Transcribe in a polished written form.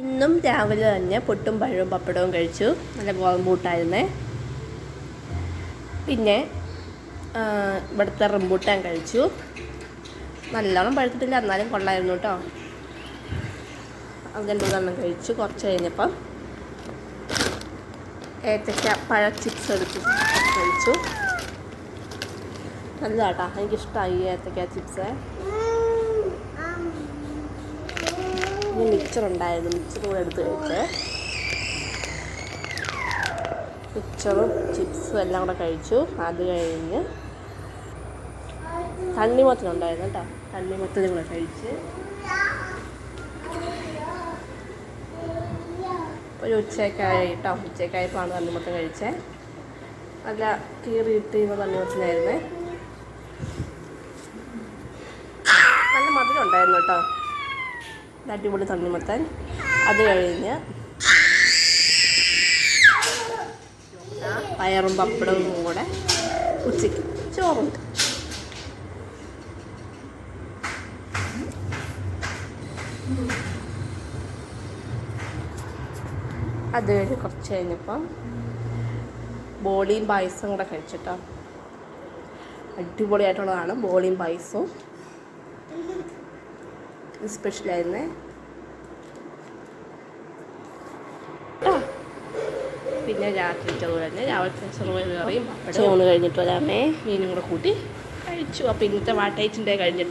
ഇന്നും രാവിലെ തന്നെ പുട്ടും പഴവും പപ്പടവും കഴിച്ചു. നല്ല ഗോതമ്പൂട്ടായിരുന്നേ. പിന്നെ ഇവിടുത്തെ റംബൂട്ടാൻ കഴിച്ചു. നല്ലോണം പഴുത്തിട്ടില്ല, എന്നാലും കൊള്ളായിരുന്നു കേട്ടോ. അത് രണ്ടെണ്ണം കഴിച്ചു. കുറച്ച് കഴിഞ്ഞപ്പം ഏത്തക്ക പഴ ചിപ്സ് എടുത്ത് കഴിച്ചു. നല്ലതാട്ടോ, എനിക്കിഷ്ടമായി ഏത്തക്ക ചിപ്സ്. മിക്സറുണ്ടായിരുന്നു, മിക്സർ കൂടെ എടുത്ത് കഴിച്ച്. മിക്സറും ചിപ്സും എല്ലാം കൂടെ കഴിച്ചു. അത് കഴിഞ്ഞ് തണ്ണിമത്തനുണ്ടായിരുന്നു കേട്ടോ, തണ്ണിമത്തനും കൂടെ കഴിച്ച്. ഒരു ഉച്ചയ്ക്കായി കേട്ടോ, ഉച്ചയ്ക്കായപ്പോഴാണ് തണ്ണിമത്തൻ കഴിച്ചത്. നല്ല കീറിയിട്ടിരുന്ന തണ്ണിമത്തനായിരുന്നേ. നല്ല മധുരം ഉണ്ടായിരുന്നു കേട്ടോ, അടിപൊളി തണ്ണിമത്തൻ. അത് കഴിഞ്ഞ് പയറും പപ്പടവും കൂടെ ഉച്ചയ്ക്ക് ചോറുണ്ട്. അത് കഴിഞ്ഞ് കുറച്ച് കഴിഞ്ഞപ്പം ബോളിയും പായസം കൂടെ കഴിച്ചിട്ടോ. അടിപൊളിയായിട്ടുള്ളതാണ് ബോളിയും പായസവും, സ്പെഷ്യലായിരുന്നേ. പിന്നെ രാത്രിക്ക് അതുപോലെ തന്നെ രാവിലത്തെ ചെറുപയർ കറിയും പപ്പടവും കഴിഞ്ഞിട്ട് വരാമേ മീനും കൂടെ കൂട്ടി കഴിച്ചു. അപ്പോൾ ഇന്നത്തെ വാട്ടൈറ്റിൻ്റെ കഴിഞ്ഞിട്ട്